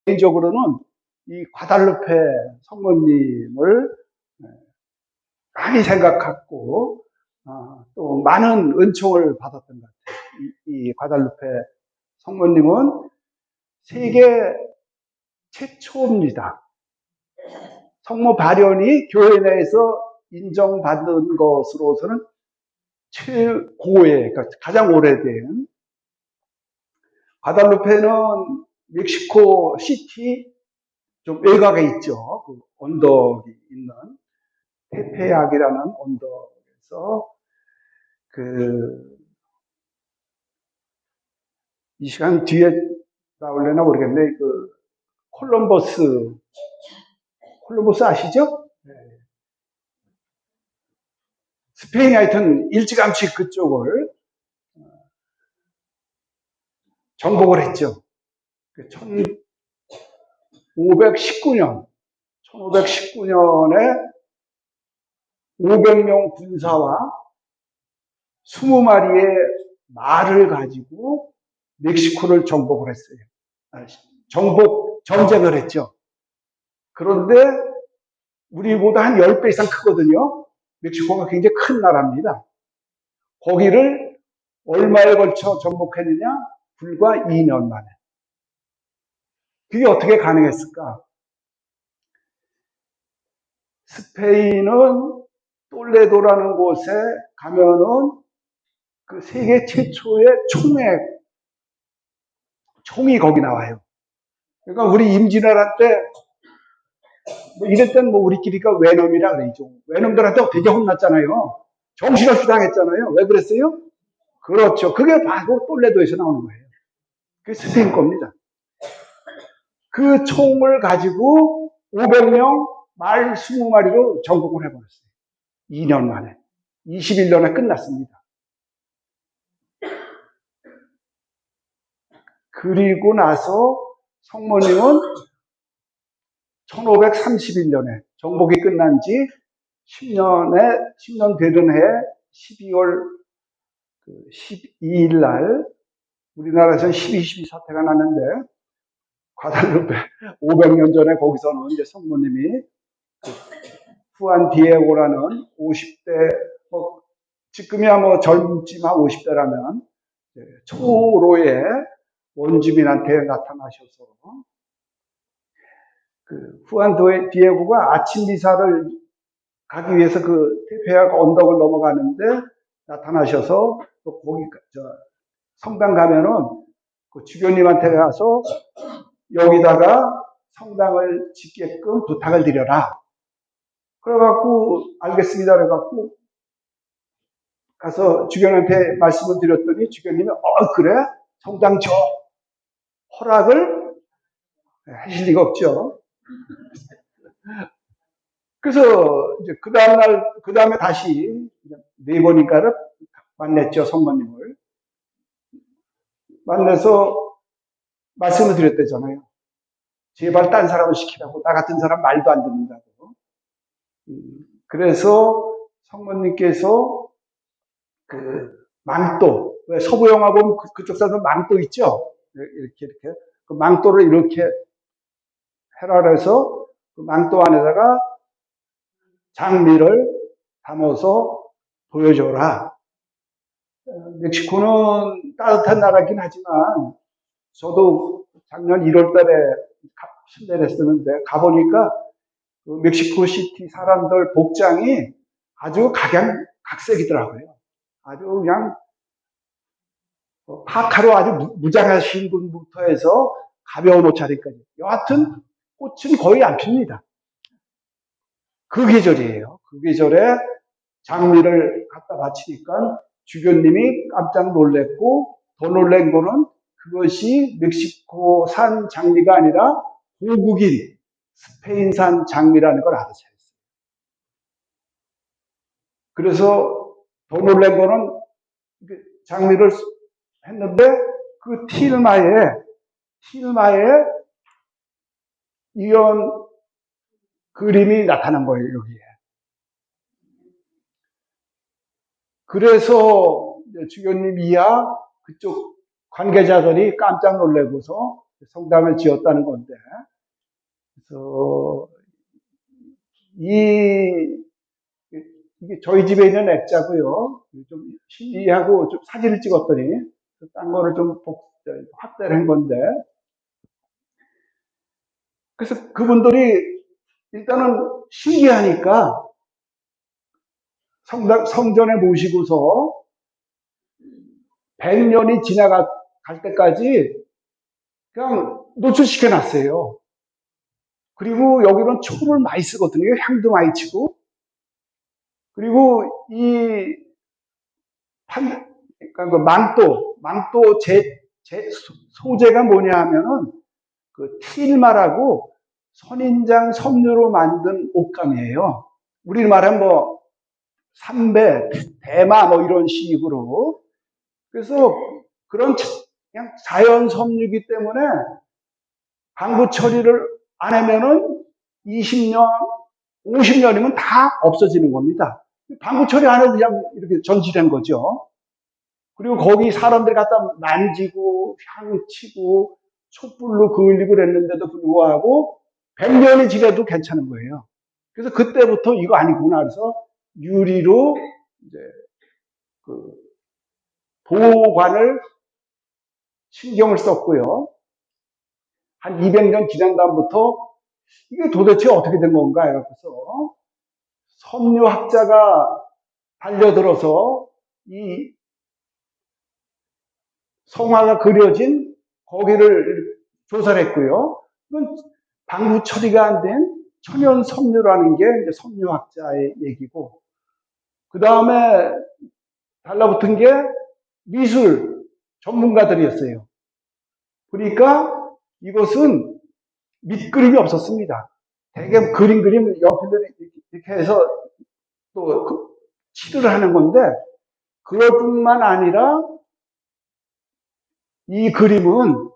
개인적으로는 이 과달루페 성모님을 많이 생각하고 또 많은 은총을 받았던 것 같아요. 이 과달루페 성모님은 세계 최초입니다. 성모 발현이 교회 내에서 인정받은 것으로서는 최고의, 그러니까 가장 오래된. 과달루페는 멕시코 시티 좀 외곽에 있죠. 그 언덕이 있는 테페약이라는 언덕에서 이 시간 뒤에 나올려나 모르겠는데 콜럼버스 아시죠? 네. 스페인이 하여튼 일찌감치 그쪽을 정복을 했죠. 1519년에 500명 군사와 20마리의 말을 가지고 멕시코를 정복을 했어요. 전쟁을 했죠. 그런데 우리보다 한 10배 이상 크거든요. 멕시코가 굉장히 큰 나라입니다. 거기를 얼마에 걸쳐 정복했느냐? 불과 2년 만에. 그게 어떻게 가능했을까? 스페인은 똘레도라는 곳에 가면은 그 세계 최초의 총이 거기 나와요. 그러니까 우리 임진왜란 때 이럴 땐 우리끼리가 외놈이라 그러죠. 외놈들한테 되게 혼났잖아요. 정신없이 당했잖아요. 왜 그랬어요? 그렇죠. 그게 바로 똘레도에서 나오는 거예요. 그게 스페인 겁니다. 그 총을 가지고 500명, 말 20마리로 정복을 해버렸어요. 2년 만에. 21년에 끝났습니다. 그리고 나서 성모님은 1531년에 정복이 끝난 지 10년 되던 해 12월 12일 날 우리나라에서는 12.12 사태가 났는데 과달루페 500년 전에 거기서는 이제 성모님이 후안 디에고라는 50대 지금이야 젊지만 50대라면 초로의 원주민한테 나타나셔서 후안 디에고가 아침 미사를 가기 위해서 테페약 언덕을 넘어가는데 나타나셔서 거기 성당 가면은 주교님한테 가서 여기다가 성당을 짓게끔 부탁을 드려라. 그래갖고 알겠습니다. 그래갖고 가서 주교님한테 말씀을 드렸더니 주교님이 그래? 성당 줘. 허락을 하실 리가 없죠. 그래서 이제 그 다음에 다시 4번인가를 만났죠, 성모님을. 만나서 말씀을 드렸대잖아요. 제발 딴 사람을 시키라고, 나 같은 사람 말도 안 듣는다고. 그래서 성모님께서 망토, 왜 서부 영화 보면 그쪽 사람 망토 있죠? 이렇게. 그 망토를 이렇게 해라 그래서 그 망토 안에다가 장미를 담아서 보여줘라. 멕시코는 따뜻한 나라긴 하지만 저도 작년 1월 달에 순례를 했었는데 가보니까 멕시코 시티 사람들 복장이 아주 각색이더라고요. 아주 그냥 파카로 아주 무장하신 분부터 해서 가벼운 옷차림까지. 여하튼 꽃은 거의 안 핍니다. 그 계절이에요. 그 계절에 장미를 갖다 바치니까 주교님이 깜짝 놀랬고 더 놀란 거는 그것이 멕시코산 장미가 아니라 고국인 스페인산 장미라는 걸 알아차렸어요. 그래서 더 놀란 거는 장미를 했는데 그 틸마에 이런 그림이 나타난 거예요, 여기에. 그래서 주교님 이하 그쪽 관계자들이 깜짝 놀래고서 성당을 지었다는 건데 그래서 이게 저희 집에 있는 액자고요. 좀 신기하고 좀 사진을 찍었더니 딴 거를 좀 확대를 한 건데, 그래서 그분들이 일단은 신기하니까 성전에 모시고서 100년이 지나갈 때까지 그냥 노출시켜 놨어요. 그리고 여기는 초를 많이 쓰거든요. 향도 많이 치고. 그리고 그러니까 그 망토 소재가 뭐냐 하면은 그 틸마라고 선인장 섬유로 만든 옷감이에요. 우리말은 뭐 삼배, 대마 뭐 이런 식으로. 그래서 그런 그냥 자연 섬유이기 때문에 방부 처리를 안 하면은 20년, 50년이면 다 없어지는 겁니다. 방부 처리 안 해도 그냥 이렇게 전시된 거죠. 그리고 거기 사람들이 갖다 만지고 향치고 촛불로 그을리고 그랬는데도 불구하고 100년이 지나도 괜찮은 거예요. 그래서 그때부터 이거 아니구나 그래서 유리로 이제 그 보관을 신경을 썼고요. 한 200년 지난 다음부터 이게 도대체 어떻게 된 건가 이러면서 섬유학자가 달려들어서 이 성화가 그려진 거기를 조사를 했고요. 이건 방부 처리가 안 된 천연 섬유라는 게 이제 섬유학자의 얘기고, 그 다음에 달라붙은 게 미술 전문가들이었어요. 그러니까 이것은 밑그림이 없었습니다. 대개 그림 옆에 이렇게 해서 또 칠을 하는 건데, 그럴 뿐만 아니라 이 그림은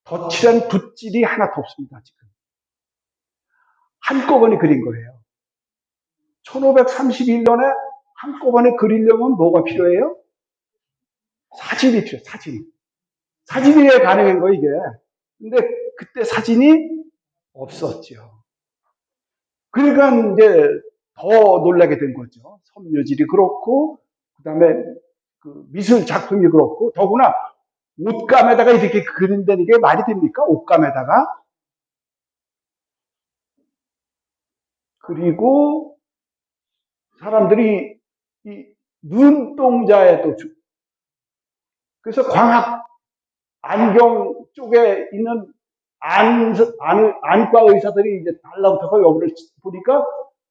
덧칠한 붓질이 하나도 없습니다. 지금 한꺼번에 그린 거예요. 1531년에 한꺼번에 그리려면 뭐가 필요해요? 사진이 필요해요. 사진이 왜 가능한 거예요, 이게. 근데 그때 사진이 없었죠. 그러니까 이제 더 놀라게 된 거죠. 섬유질이 그렇고, 그 다음에 그 미술 작품이 그렇고, 더구나 옷감에다가 이렇게 그린다는 게 말이 됩니까? 옷감에다가. 그리고 사람들이 이 눈동자에 또 그래서 광학 안경 쪽에 있는 안과 의사들이 이제 달라붙어서 여기를 보니까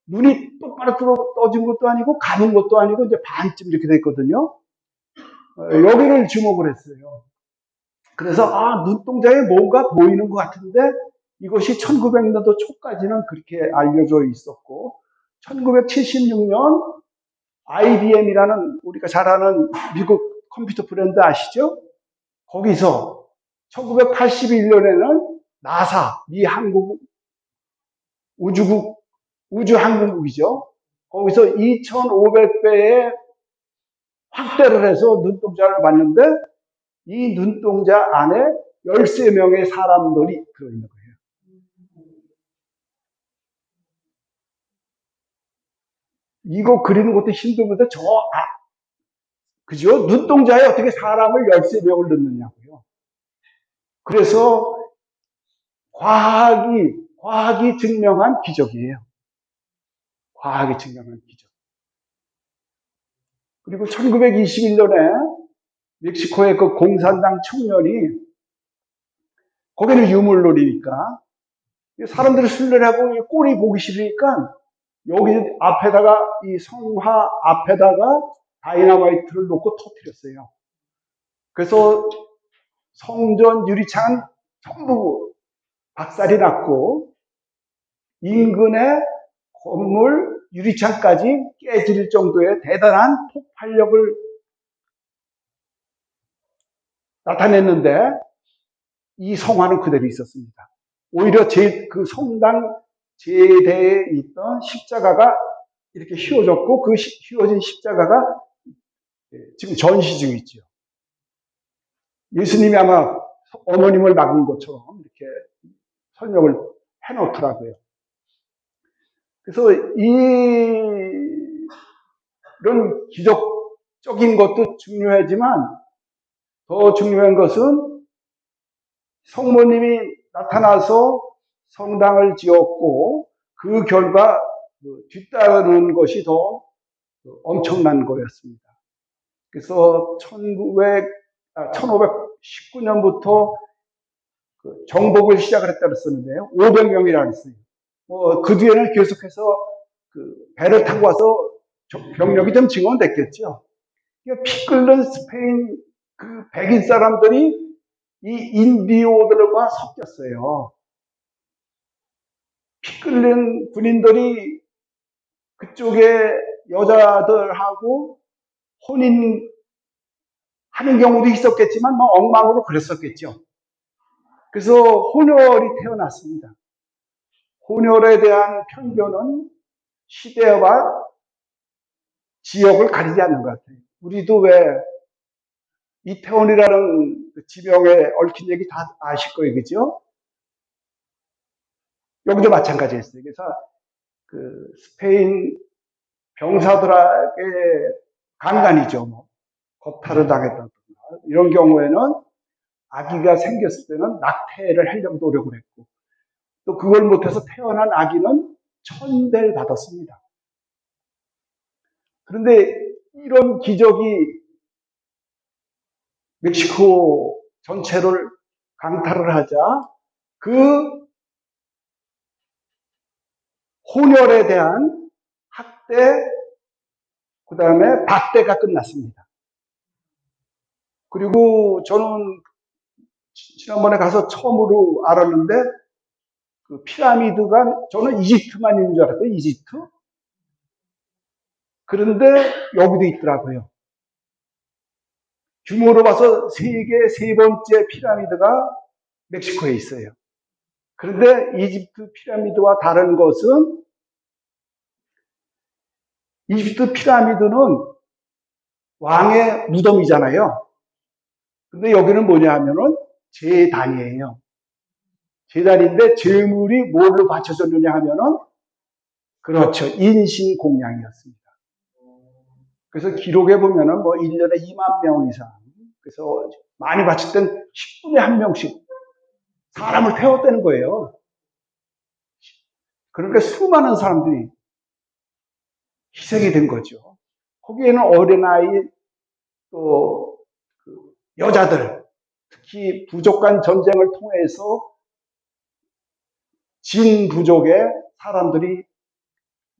눈이 똑바로 떠진 것도 아니고 감은 것도 아니고 이제 반쯤 이렇게 됐거든요. 여기를 주목을 했어요. 그래서 눈동자에 뭔가 보이는 것 같은데 이것이 1900년도 초까지는 그렇게 알려져 있었고 1976년 IBM이라는 우리가 잘 아는 미국 컴퓨터 브랜드 아시죠? 거기서 1981년에는 나사, 미 한국 우주항공국이죠. 거기서 2500배의 확대를 해서 눈동자를 봤는데 이 눈동자 안에 13명의 사람들이 들어있는 거예요. 이거 그리는 것도 힘들는데 그죠? 눈동자에 어떻게 사람을 13명을 넣느냐고요. 그래서 과학이 증명한 기적이에요. 과학이 증명한 기적. 그리고 1921년에 멕시코의 그 공산당 청년이 거기는 유물놀이니까 사람들이 순례하고 꼴이 보기 싫으니까 여기 앞에다가 이 성화 앞에다가 다이너마이트를 놓고 터뜨렸어요. 그래서 성전 유리창은 전부 박살이 났고 인근의 건물 유리창까지 깨질 정도의 대단한 폭발력을 나타냈는데 이 성화는 그대로 있었습니다. 오히려 그 성당 제대에 있던 십자가가 이렇게 휘어졌고 그 휘어진 십자가가 지금 전시 중에 있죠. 예수님이 아마 어머님을 막은 것처럼 이렇게 설명을 해놓더라고요. 그래서 이런 기적적인 것도 중요하지만 더 중요한 것은 성모님이 나타나서 성당을 지었고 그 결과 뒤따르는 것이 더 엄청난 거였습니다. 그래서 1519년부터 정복을 시작을 했다고 그랬었는데요. 500명이라고 했어요. 그 뒤에는 계속해서 배를 타고 와서 병력이 좀 증원됐겠죠. 피 끓는 스페인 백인 사람들이 이 인디오들과 섞였어요. 피 끓는 군인들이 그쪽에 여자들하고 혼인하는 경우도 있었겠지만 엉망으로 그랬었겠죠. 그래서 혼혈이 태어났습니다. 혼혈에 대한 편견은 시대와 지역을 가리지 않는 것 같아요. 우리도 왜 이태원이라는 지명에 얽힌 얘기 다 아실 거예요, 그죠? 여기도 마찬가지였어요. 그래서 스페인 병사들에게 강간이죠. 겁탈을 당했다든가 이런 경우에는 아기가 생겼을 때는 낙태를 하려고 노력을 했고 또 그걸 못해서 태어난 아기는 천대를 받았습니다. 그런데 이런 기적이 멕시코 전체를 강탈을 하자 그 혼혈에 대한 학대, 그 다음에 박대가 끝났습니다. 그리고 저는 지난번에 가서 처음으로 알았는데 그 피라미드가 저는 이집트만 있는 줄 알았어요. 이집트. 그런데 여기도 있더라고요. 규모로 봐서 세계 세 번째 피라미드가 멕시코에 있어요. 그런데 이집트 피라미드와 다른 것은 이집트 피라미드는 왕의 무덤이잖아요. 근데 여기는 뭐냐 하면은 제단이에요. 제단인데 제물이 뭘로 바쳐졌느냐 하면은 그렇죠. 인신공양이었습니다. 그래서 기록에 보면은 1년에 2만 명 이상. 그래서 많이 바칠 땐 10분에 1명씩 사람을 태웠다는 거예요. 그러니까 수많은 사람들이 희생이 된 거죠. 거기에는 어린아이, 또 여자들, 특히 부족 간 전쟁을 통해서 진 부족의 사람들이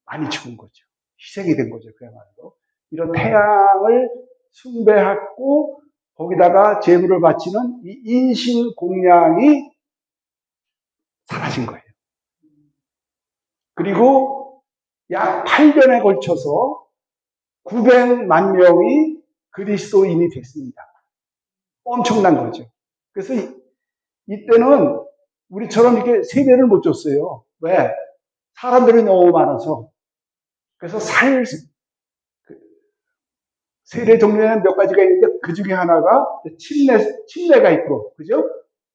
많이 죽은 거죠. 희생이 된 거죠. 그야말로. 이런 태양을 숭배하고 거기다가 제물을 바치는 이 인신공양이 사라진 거예요. 그리고 약 8년에 걸쳐서 900만 명이 그리스도인이 됐습니다. 엄청난 거죠. 그래서 이때는 우리처럼 이렇게 세례를 못 줬어요. 왜? 사람들이 너무 많아서. 그래서 세례 종류에는 몇 가지가 있는데 그 중에 하나가 침례가 있고, 그죠?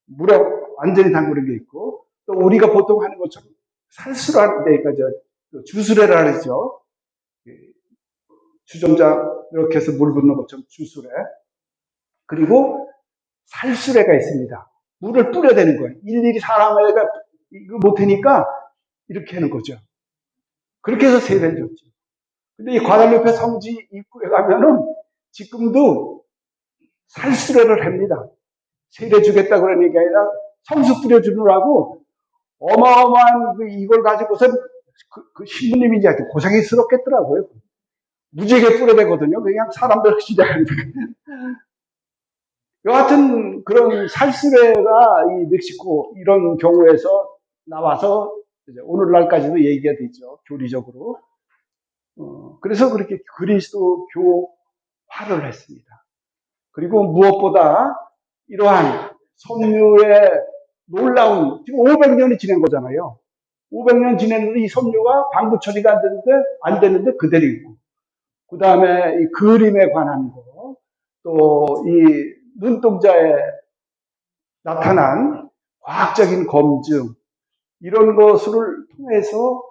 물에 완전히 담그는 게 있고, 또 우리가 보통 하는 것처럼 살수라는 데니까 주수레라 그러죠. 주점자 이렇게 해서 물 붓는 것처럼 주수레. 그리고 살수레가 있습니다. 물을 뿌려대는 거예요. 일일이 사람에게 이거 못하니까 이렇게 하는 거죠. 그렇게 해서 세례를 줬죠. 근데 이 과달루페 성지 입구에 가면은 지금도 살수레를 합니다. 세례 주겠다 그러는 게 아니라 성수 뿌려주느라고 어마어마한 이걸 가지고서 그 신부님이 아주 고생스럽겠더라고요. 무지하게 뿌려대거든요. 그냥 사람들 시작하니까. 여하튼 그런 살수레가 이 멕시코 이런 경우에서 나와서 오늘날까지도 얘기가 되죠. 교리적으로. 그래서 그렇게 그리스도교화를 했습니다. 그리고 무엇보다 이러한 섬유의 놀라운, 지금 500년이 지난 거잖아요. 500년 지났는데 이 섬유가 방부 처리가 안 됐는데 그대로 있고. 그 다음에 이 그림에 관한 거, 또 이 눈동자에 나타난 과학적인 검증, 이런 것을 통해서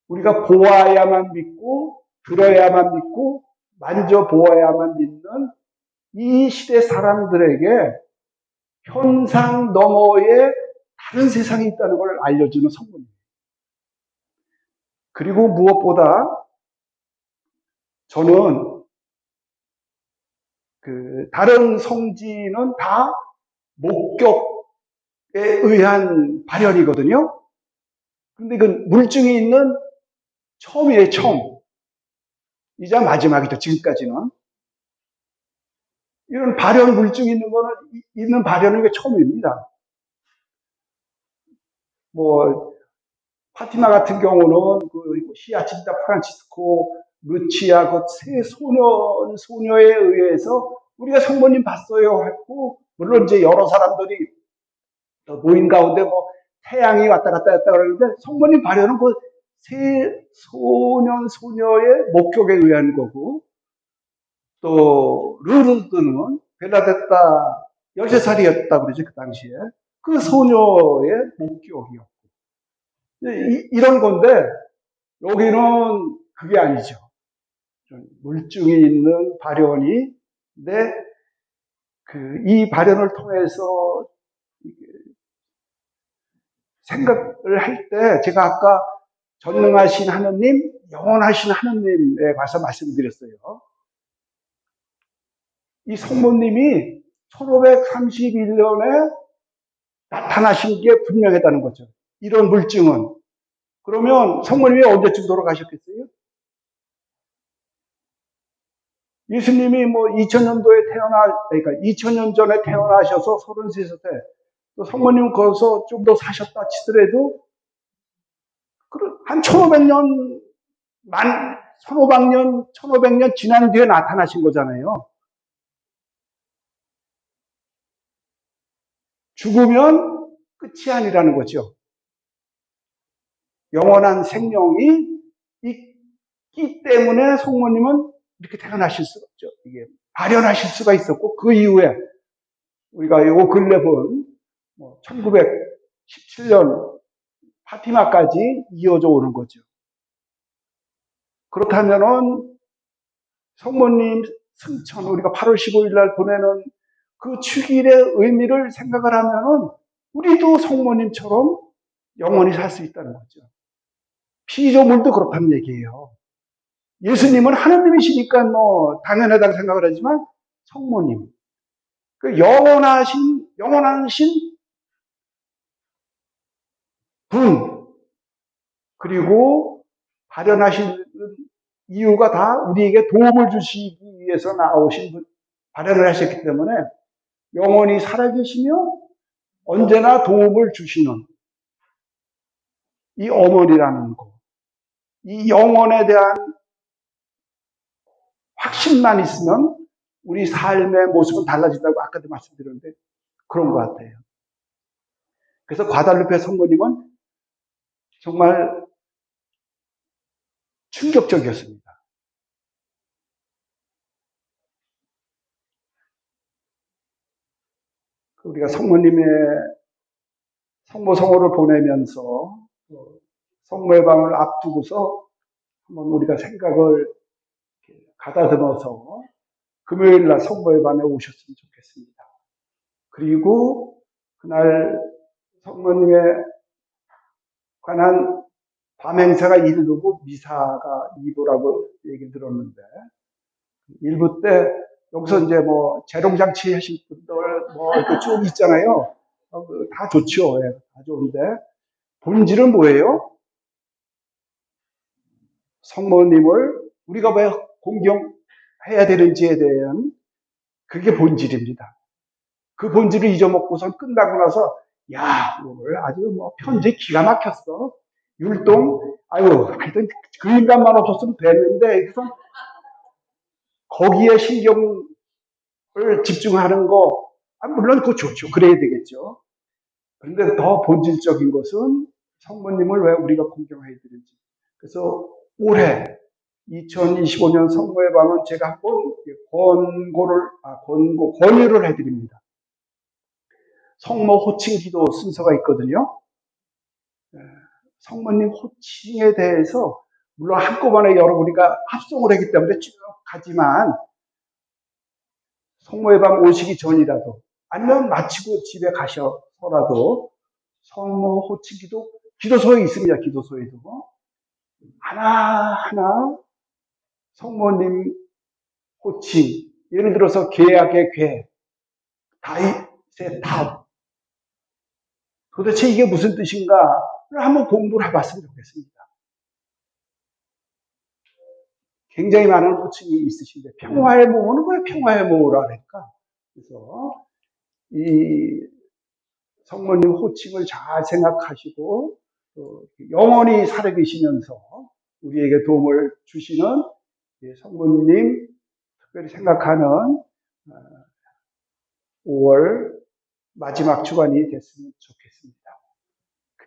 우리가 보아야만 믿고 들어야만 믿고 만져보아야만 믿는 이 시대 사람들에게 현상 너머에 다른 세상이 있다는 걸 알려주는 성문이에요. 그리고 무엇보다 저는 다른 성지는 다 목격에 의한 발현이거든요. 그런데 그 물증이 있는 처음이에요, 처음. 이자 마지막이죠, 지금까지는. 이런 발현 물증이 있는 발현은 이게 처음입니다. 파티마 같은 경우는 히아친타 프란치스코, 루치아 그 세 소녀에 의해서 우리가 성모님 봤어요 했고, 물론 이제 여러 사람들이 모임 가운데 태양이 왔다 갔다 했다 그러는데 성모님 발현은 그 세 소녀의 목격에 의한 거고, 또 르르드는 벨라데타 13살이었다 그러죠, 그 당시에. 그 소녀의 목격이었고. 이런 건데 여기는 그게 아니죠. 물증이 있는 발현이 이 발현을 통해서 생각을 할 때 제가 아까 전능하신 하느님, 영원하신 하느님에 관해서 말씀드렸어요. 이 성모님이 1531년에 나타나신 게 분명하다는 거죠. 이런 물증은. 그러면 성모님이 언제쯤 돌아가셨겠어요? 예수님이 2000년도에 그러니까 2000년 전에 태어나셔서 33살 때, 또 성모님은 거기서 좀 더 사셨다 치더라도, 한 1500년, 1500년 지난 뒤에 나타나신 거잖아요. 죽으면 끝이 아니라는 거죠. 영원한 생명이 있기 때문에 성모님은 이렇게 태어나실 수가 없죠. 이게 발현하실 수가 있었고, 그 이후에 우리가 요 근래 본 1917년 파티마까지 이어져 오는 거죠. 그렇다면은 성모님 승천, 우리가 8월 15일 날 보내는 그 축일의 의미를 생각을 하면은 우리도 성모님처럼 영원히 살 수 있다는 거죠. 피조물도 그렇다는 얘기예요. 예수님은 하느님이시니까 당연하다고 생각을 하지만 성모님, 그 영원하신 분, 그리고 발현하신 이유가 다 우리에게 도움을 주시기 위해서 나오신 분, 발현을 하셨기 때문에 영원히 살아계시며 언제나 도움을 주시는 이 어머니라는 거, 이 영혼에 대한 확신만 있으면 우리 삶의 모습은 달라진다고 아까도 말씀드렸는데 그런 것 같아요. 그래서 과달루페 성모님은 정말 충격적이었습니다. 우리가 성모님의 성모성호를 보내면서 성모의 밤을 앞두고서 한번 우리가 생각을 가다듬어서 금요일 날 성모의 밤에 오셨으면 좋겠습니다. 그리고 그날 성모님에 관한 밤 행사가 1부고 미사가 2부라고 얘기 들었는데, 1부 때 여기서 이제 재롱장치 하실 분들 이렇게 쭉 있잖아요. 다 좋죠. 예, 다 좋은데 본질은 뭐예요? 성모님을 우리가 왜 공경해야 되는지에 대한 그게 본질입니다. 그 본질을 잊어먹고선 끝나고 나서 오늘 아주 편지 기가 막혔어. 율동, 하여튼 그 인간만 없었으면 됐는데, 그래서 거기에 신경을 집중하는 거, 물론 그거 좋죠. 그래야 되겠죠. 그런데 더 본질적인 것은 성모님을 왜 우리가 공경해야 되는지. 그래서 올해 2025년 성모의 밤은 제가 한번 권유를 해드립니다. 성모 호칭 기도 순서가 있거든요. 성모님 호칭에 대해서 물론 한꺼번에 우리가 합성을 했기 때문에 쭉 가지만 성모의 밤 오시기 전이라도 아니면 마치고 집에 가셔서라도 성모 호칭기도 기도소에 있습니다. 기도소에도 하나하나 성모님 호칭, 예를 들어서 계약의 궤, 다윗의 탑, 도대체 이게 무슨 뜻인가를 한번 공부를 해봤으면 좋겠습니다. 굉장히 많은 호칭이 있으신데 평화의 모호는 왜 평화의 모호라 그럴까? 그래서 이 성모님 호칭을 잘 생각하시고 영원히 살아계시면서 우리에게 도움을 주시는 성모님 특별히 생각하는 5월 마지막 주간이 됐으면 좋겠습니다.